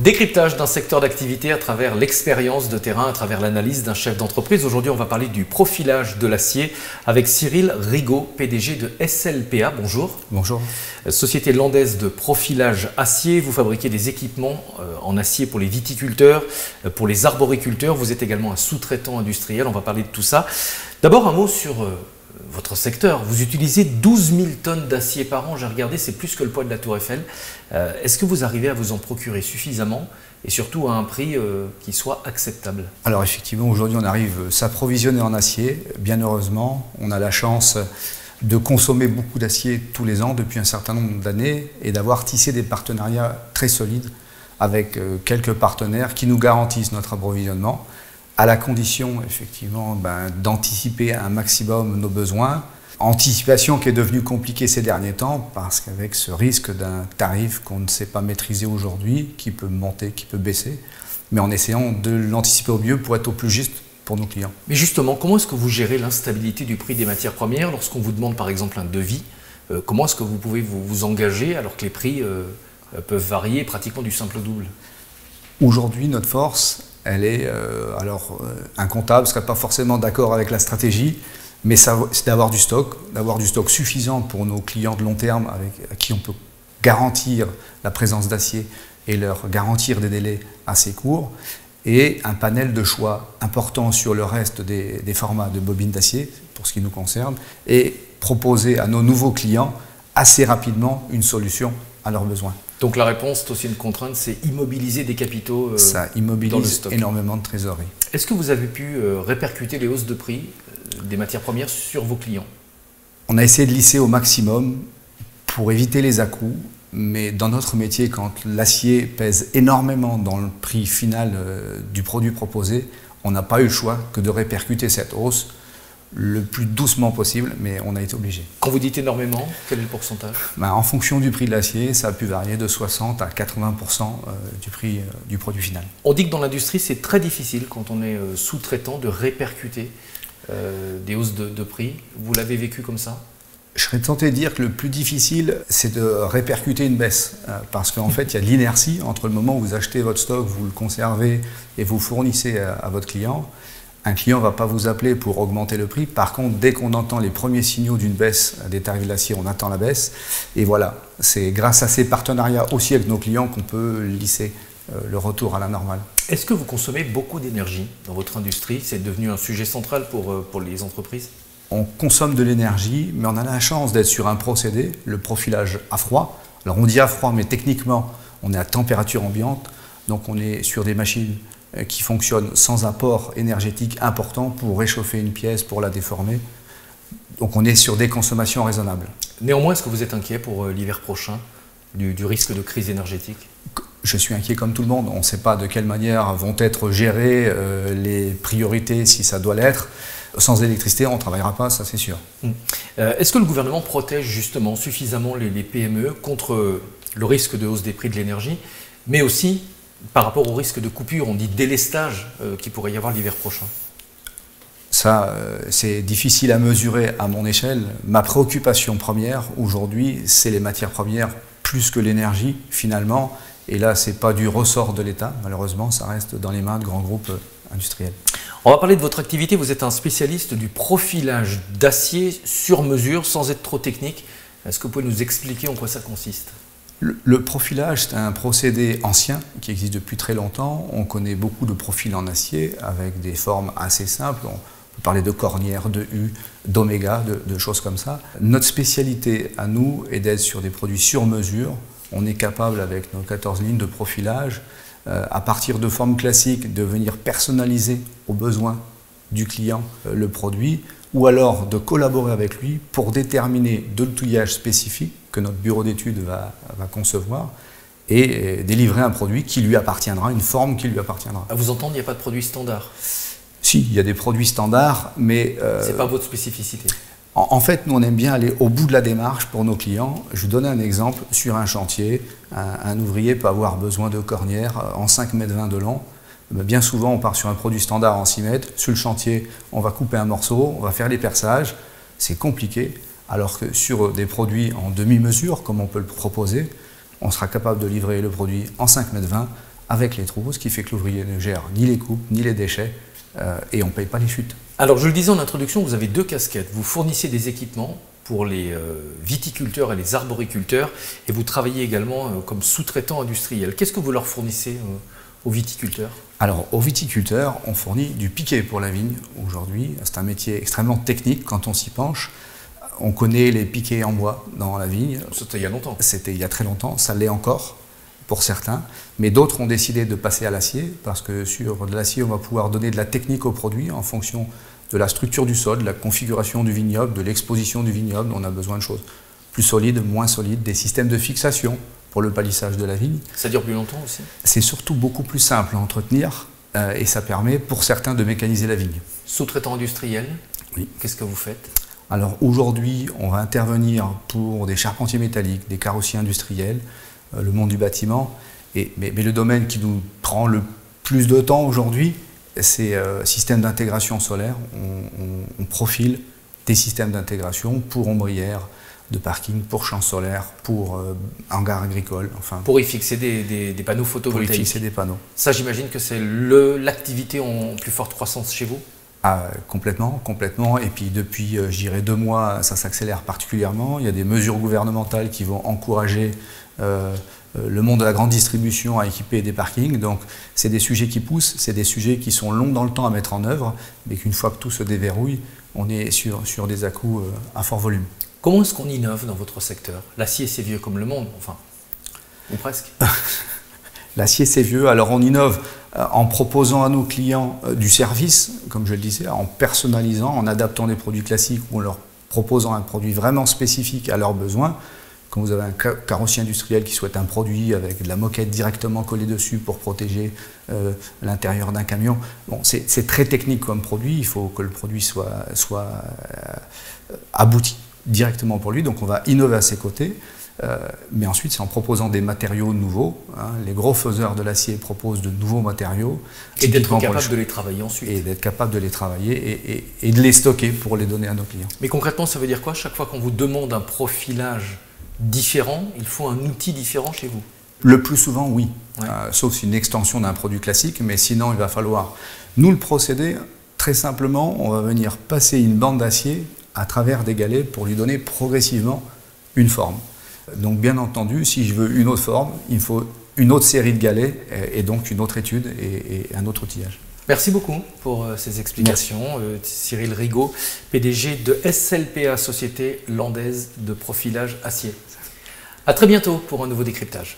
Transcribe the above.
Décryptage d'un secteur d'activité à travers l'expérience de terrain, à travers l'analyse d'un chef d'entreprise. Aujourd'hui, on va parler du profilage de l'acier avec Cyril Rigaud, PDG de SLPA. Bonjour. Bonjour. Société landaise de profilage acier. Vous fabriquez des équipements en acier pour les viticulteurs, pour les arboriculteurs. Vous êtes également un sous-traitant industriel. On va parler de tout ça. D'abord, un mot sur votre secteur. Vous utilisez 12 000 tonnes d'acier par an. J'ai regardé, c'est plus que le poids de la Tour Eiffel. Est-ce que vous arrivez à vous en procurer suffisamment et surtout à un prix qui soit acceptable? Alors effectivement, aujourd'hui, on arrive à s'approvisionner en acier. Bien heureusement, on a la chance de consommer beaucoup d'acier tous les ans depuis un certain nombre d'années et d'avoir tissé des partenariats très solides avec quelques partenaires qui nous garantissent notre approvisionnement, à la condition effectivement d'anticiper un maximum nos besoins. Anticipation qui est devenue compliquée ces derniers temps parce qu'avec ce risque d'un tarif qu'on ne sait pas maîtriser aujourd'hui, qui peut monter, qui peut baisser, mais en essayant de l'anticiper au mieux pour être au plus juste pour nos clients. Mais justement, comment est-ce que vous gérez l'instabilité du prix des matières premières lorsqu'on vous demande par exemple un devis? Comment est-ce que vous pouvez vous engager alors que les prix peuvent varier pratiquement du simple au double? Aujourd'hui, notre force, elle est, un comptable ne serait pas forcément d'accord avec la stratégie, mais c'est d'avoir du stock suffisant pour nos clients de long terme à qui on peut garantir la présence d'acier et leur garantir des délais assez courts, et un panel de choix important sur le reste des formats de bobines d'acier, pour ce qui nous concerne, et proposer à nos nouveaux clients assez rapidement une solution à leurs besoins. Donc la réponse, c'est aussi une contrainte, c'est immobiliser des capitaux ça immobilise dans le stock. Énormément de trésorerie. Est-ce que vous avez pu répercuter les hausses de prix des matières premières sur vos clients? On a essayé de lisser au maximum pour éviter les à-coups, mais dans notre métier, quand l'acier pèse énormément dans le prix final du produit proposé, on n'a pas eu le choix que de répercuter cette hausse le plus doucement possible, mais on a été obligé. Quand vous dites énormément, quel est le pourcentage? En fonction du prix de l'acier, ça a pu varier de 60 à 80% du prix du produit final. On dit que dans l'industrie, c'est très difficile quand on est sous-traitant de répercuter des hausses de prix. Vous l'avez vécu comme ça? Je serais tenté de dire que le plus difficile, c'est de répercuter une baisse. Parce qu'en fait, il y a de l'inertie entre le moment où vous achetez votre stock, vous le conservez et vous fournissez à votre client. Un client ne va pas vous appeler pour augmenter le prix. Par contre, dès qu'on entend les premiers signaux d'une baisse des tarifs de l'acier, on attend la baisse. Et voilà, c'est grâce à ces partenariats aussi avec nos clients qu'on peut lisser le retour à la normale. Est-ce que vous consommez beaucoup d'énergie dans votre industrie? C'est devenu un sujet central pour les entreprises? On consomme de l'énergie, mais on a la chance d'être sur un procédé, le profilage à froid. Alors on dit à froid, mais techniquement, on est à température ambiante. Donc on est sur des machines qui fonctionnent sans apport énergétique important pour réchauffer une pièce, pour la déformer. Donc on est sur des consommations raisonnables. Néanmoins, est-ce que vous êtes inquiet pour l'hiver prochain du risque de crise énergétique? Je suis inquiet comme tout le monde. On ne sait pas de quelle manière vont être gérées les priorités, si ça doit l'être. Sans électricité, on ne travaillera pas, ça c'est sûr. Est-ce que le gouvernement protège justement suffisamment les PME contre le risque de hausse des prix de l'énergie, mais aussi par rapport au risque de coupure, on dit délestage qu'il pourrait y avoir l'hiver prochain? Ça, c'est difficile à mesurer à mon échelle. Ma préoccupation première aujourd'hui, c'est les matières premières plus que l'énergie finalement. Et là, ce n'est pas du ressort de l'État, malheureusement, ça reste dans les mains de grands groupes industriels. On va parler de votre activité. Vous êtes un spécialiste du profilage d'acier sur mesure, sans être trop technique. Est-ce que vous pouvez nous expliquer en quoi ça consiste? Le profilage, c'est un procédé ancien qui existe depuis très longtemps. On connaît beaucoup de profils en acier avec des formes assez simples. On peut parler de cornières, de U, d'oméga, de choses comme ça. Notre spécialité à nous est d'être sur des produits sur mesure. On est capable, avec nos 14 lignes de profilage, à partir de formes classiques, de venir personnaliser aux besoins du client le produit, ou alors de collaborer avec lui pour déterminer de l'outillage spécifique que notre bureau d'études va concevoir et délivrer un produit qui lui appartiendra, une forme qui lui appartiendra. À vous entendre, il n'y a pas de produit standard? Si, il y a des produits standards, mais... Ce n'est pas votre spécificité? En fait, nous, on aime bien aller au bout de la démarche pour nos clients. Je vous donne un exemple. Sur un chantier, un ouvrier peut avoir besoin de cornières en 5,20 m de long. Bien souvent, on part sur un produit standard en 6 mètres. Sur le chantier, on va couper un morceau, on va faire les perçages. C'est compliqué. Alors que sur des produits en demi-mesure, comme on peut le proposer, on sera capable de livrer le produit en 5,20 m avec les trous, ce qui fait que l'ouvrier ne gère ni les coupes, ni les déchets, et on ne paye pas les chutes. Alors je le disais en introduction, vous avez deux casquettes. Vous fournissez des équipements pour les viticulteurs et les arboriculteurs, et vous travaillez également comme sous-traitant industriel. Qu'est-ce que vous leur fournissez aux viticulteurs? Alors, aux viticulteurs, on fournit du piquet pour la vigne aujourd'hui. C'est un métier extrêmement technique quand on s'y penche. On connaît les piquets en bois dans la vigne. C'était il y a longtemps. C'était il y a très longtemps, ça l'est encore pour certains. Mais d'autres ont décidé de passer à l'acier parce que sur de l'acier, on va pouvoir donner de la technique au produit en fonction de la structure du sol, de la configuration du vignoble, de l'exposition du vignoble. On a besoin de choses plus solides, moins solides, des systèmes de fixation pour le palissage de la vigne. Ça dure plus longtemps aussi? C'est surtout beaucoup plus simple à entretenir et ça permet pour certains de mécaniser la vigne. Sous-traitant industriel, oui. Qu'est-ce que vous faites? Alors aujourd'hui, on va intervenir pour des charpentiers métalliques, des carrossiers industriels, le monde du bâtiment. Mais le domaine qui nous prend le plus de temps aujourd'hui, c'est système d'intégration solaire. On profile des systèmes d'intégration pour ombrières de parking, pour champs solaires, pour hangars agricoles. Enfin, pour y fixer des panneaux photovoltaïques. Pour y fixer des panneaux. Ça, j'imagine que c'est l'activité en plus forte croissance chez vous? Ah, complètement, complètement. Et puis depuis, je dirais 2 mois, ça s'accélère particulièrement. Il y a des mesures gouvernementales qui vont encourager le monde de la grande distribution à équiper des parkings. Donc, c'est des sujets qui poussent, c'est des sujets qui sont longs dans le temps à mettre en œuvre, mais qu'une fois que tout se déverrouille, on est sur des à-coups à fort volume. Comment est-ce qu'on innove dans votre secteur? L'acier, c'est vieux comme le monde, enfin, ou presque. L'acier, c'est vieux. Alors, on innove en proposant à nos clients du service, comme je le disais, en personnalisant, en adaptant des produits classiques ou en leur proposant un produit vraiment spécifique à leurs besoins. Quand vous avez un carrossier industriel qui souhaite un produit avec de la moquette directement collée dessus pour protéger l'intérieur d'un camion, bon, c'est très technique comme produit, il faut que le produit soit abouti directement pour lui, donc on va innover à ses côtés, mais ensuite c'est en proposant des matériaux nouveaux, hein. Les gros faiseurs de l'acier proposent de nouveaux matériaux. Et d'être capable de les travailler ensuite. Et d'être capable de les travailler et de les stocker pour les donner à nos clients. Mais concrètement, ça veut dire quoi? Chaque fois qu'on vous demande un profilage différent, il faut un outil différent chez vous? Le plus souvent, oui. Ouais. Sauf une extension d'un produit classique, mais sinon, il va falloir nous le procéder. Très simplement, on va venir passer une bande d'acier à travers des galets pour lui donner progressivement une forme. Donc, bien entendu, si je veux une autre forme, il faut une autre série de galets et donc une autre étude et un autre outillage. Merci beaucoup pour ces explications. Cyril Rigaud, PDG de SLPA, Société landaise de profilage acier. À très bientôt pour un nouveau décryptage.